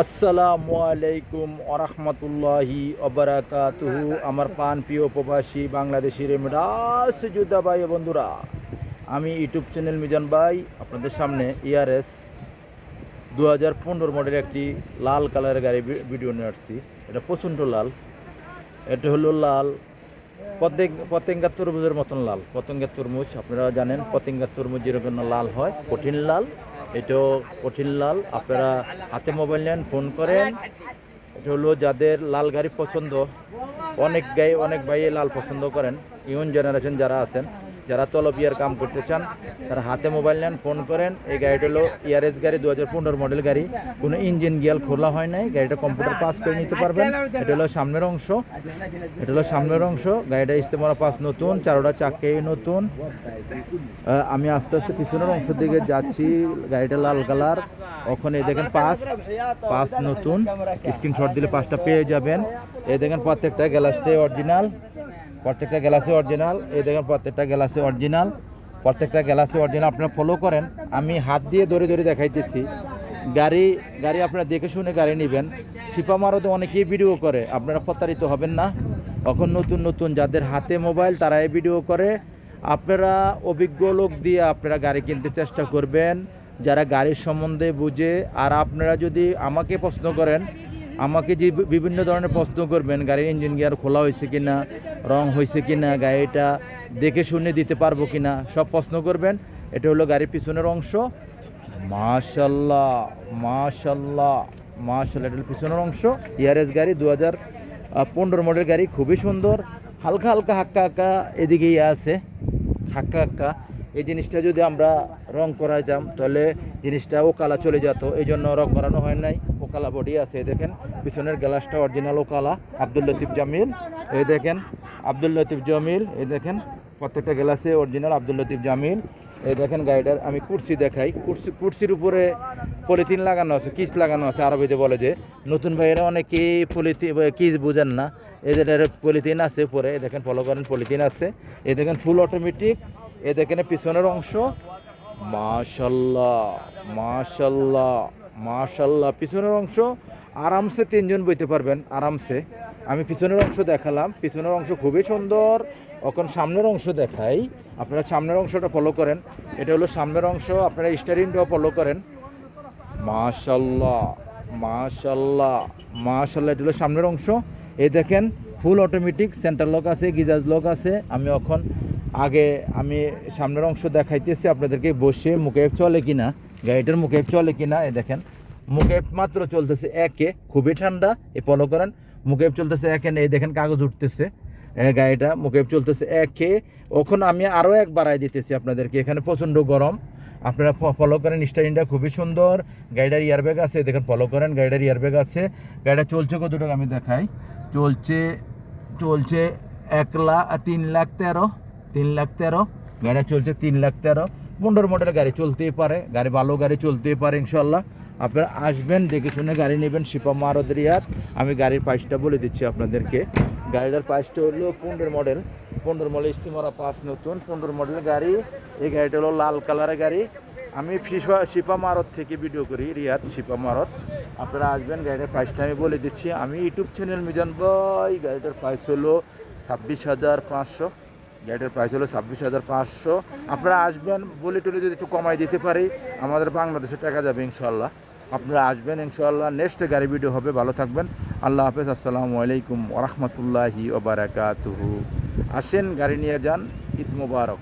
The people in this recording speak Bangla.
আসসালামু আলাইকুম ওরহমতুল্লাহি ওবারাকাতুহু। আমার প্রাণ প্রিয় প্রবাসী বাংলাদেশি রেমিডাস যোদ্ধা ভাই ও বন্ধুরা, আমি ইউটিউব চ্যানেল মিজান ভাই আপনাদের সামনে ইয়ারএস 2015 মডেলের একটি লাল কালারের গাড়ি ভিডিও নিয়ে আসছি। এটা প্রচণ্ড লাল। এটা হলো লাল পতেঙ্গার তরমুজের মতন লাল। পতেঙ্গার তরমুজ আপনারা জানেন, পতেঙ্গার তরমুজ যেরকম লাল হয়, কঠিন লাল, এটাও কঠিন লাল। আপনারা হাতে মোবাইল নেন, ফোন করেন। এটা হলো যাদের লাল গাড়ি পছন্দ, অনেক ভাই লাল পছন্দ করেন। ইয়ং জেনারেশন যারা আছেন, যারা তলবিয়ার কাম করতে চান, তারা হাতে মোবাইল নেন, ফোন করেন। এই গাড়িটা হলো ইয়ারএস গাড়ি, 2015 মডেল গাড়ি। কোনো ইঞ্জিন গিয়ার খোলা হয় নাই। গাড়িটা কম্পিউটার পাস করে নিতে পারবেন। এটা হলো সামনের অংশ। গাড়িটা ইস্তেমারা পাস নতুন, চারোটা চাকাই নতুন। আমি আস্তে আস্তে পিছনের অংশের দিকে যাচ্ছি। গাড়িটা লাল কালার। ওখানে দেখেন পাস নতুন, স্ক্রিনশট দিলে পাসটা পেয়ে যাবেন। এই দেখেন প্রত্যেকটা গ্লাসটাই অরিজিনাল। এই দেখেন প্রত্যেকটা গ্লাসে অরিজিনাল। আপনারা ফলো করেন। আমি হাত দিয়ে ধরে দেখাইতেছি। গাড়ি আপনারা দেখে শুনে গাড়ি নেবেন। শিপা মারতে অনেকেই ভিডিও করে, আপনারা প্রতারিত হবেন না। এখন নতুন যাদের হাতে মোবাইল তারাই ভিডিও করে। আপনারা অভিজ্ঞ লোক দিয়ে আপনারা গাড়ি কিনতে চেষ্টা করবেন, যারা গাড়ির সম্বন্ধে বুঝে। আর আপনারা যদি আমাকে প্রশ্ন করেন, আমাকে যে বিভিন্ন ধরনের প্রশ্ন করবেন, গাড়ির ইঞ্জিন গিয়ার খোলা হয়েছে কিনা, রং হয়েছে কিনা, গাড়িটা দেখে শুনে দিতে পারবো কিনা, সব প্রশ্ন করবেন। এটা হলো গাড়ির পিছনের অংশ। মাশাল্লাহ, এটা হলো পিছনের অংশ। ইয়ারএস গাড়ি 2015 মডেল গাড়ি, খুবই সুন্দর। হালকা হাক্কা এদিকে আছে, হাক্কা। এই জিনিসটা যদি আমরা রং করাইতাম তাহলে জিনিসটা ওকালা চলে যেত, এই জন্য রং করানো হয় নাই। ওকালা বডি আছে। দেখেন পিছনের গ্লাসটা অরিজিনাল ওকালা, আব্দুল লতিফ জামিল। এই দেখেন প্রত্যেকটা গ্লাসে অরিজিনাল আব্দুল লতিফ জামিল। এই দেখেন গাড়িটার আমি কুর্সি দেখাই। কুর্সির উপরে পলিথিন লাগানো আছে, কিস লাগানো আছে। আরবিতে বলে যে নতুন ভাইয়েরা অনেকেই কিস বুঝেন না। এদের পলিথিন আছে উপরে, দেখেন ফলো করেন, পলিথিন আছে। এই দেখেন ফুল অটোমেটিক। এই দেখেন পিছনের অংশ। মাশাল্লাহ পিছনের অংশ আরামসে 3 জন বইতে পারবেন, আরামসে। আমি পিছনের অংশ দেখালাম, পিছনের অংশ খুবই সুন্দর। এখন সামনের অংশ দেখাই, আপনারা সামনের অংশটা ফলো করেন। এটা হলো সামনের অংশ। আপনারা স্টিয়ারিংটাও ফলো করেন। মাশাল্লাহ, এটা হলো সামনের অংশ। এই দেখেন ফুল অটোমেটিক, সেন্টার লক আছে, গিজার লক আছে। আমি সামনের অংশ দেখাইতেছি আপনাদেরকে বসে, মুকেফ চলে কিনা, গাড়িটার মুকেফ চলে কিনা। এই দেখেন মুকেফ মাত্র চলতেছে 1-এ, খুবই ঠান্ডা। এই ফলো করেন, মুকেফ চলতেছে 1-এ। এই দেখেন কাগজ উঠতেছে, গাড়িটা মুকেফ চলতেছে 1-এ। ওখানে আমি আরও 1 বাড়াই দিতেছি আপনাদেরকে। এখানে প্রচণ্ড গরম, আপনারা ফলো করেন। স্টাইলিংটা খুবই সুন্দর। গাড়িটার ইয়ারব্যাগ আছে, দেখেন ফলো করেন, গাড়িটার ইয়ারব্যাগ আছে। গাড়িটা চলছে কত টাকা আমি দেখাই। চলছে 3,13,000। গাড়ি চলছে 3,13,000। 15 মডেলের গাড়ি চলতেই পারে, ভালো গাড়ি চলতেই পারে ইনশাল্লাহ। আপনারা আসবেন, দেখে শুনে গাড়ি নেবেন। শিপা মারুতি রিয়াদ। আমি গাড়ির প্রাইসটা বলে দিচ্ছি আপনাদেরকে। গাড়িটার প্রাইসটা হলো 15 মডেল ইস্তেমারা পাস নতুন, 15 মডেলের গাড়ি। এই গাড়িটা হলো লাল কালারের গাড়ি। আমি শিপা মারত থেকে ভিডিও করি, রিয়াদ শিপা মারত। আপনারা আসবেন, গাড়িটার প্রাইসটা আমি বলে দিচ্ছি। আমি ইউটিউব চ্যানেল মিজান ভাই। গাড়িটার প্রাইস হলো 26,500। গাড়িটার প্রাইস হলো 26,500। আপনারা আসবেন, বলে টলে যদি একটু কমাই দিতে পারি, আমাদের বাংলাদেশে টাকা যাবে ইনশাল্লাহ। আপনারা আসবেন ইনশাল্লাহ। নেক্সট গাড়ি ভিডিও হবে। ভালো থাকবেন। আল্লাহ হাফেজ। আসসালামু আলাইকুম ওরহমতুল্লাহি ওবারাকাতুহু। আসেন, গাড়ি নিয়ে যান। ঈদ মোবারক।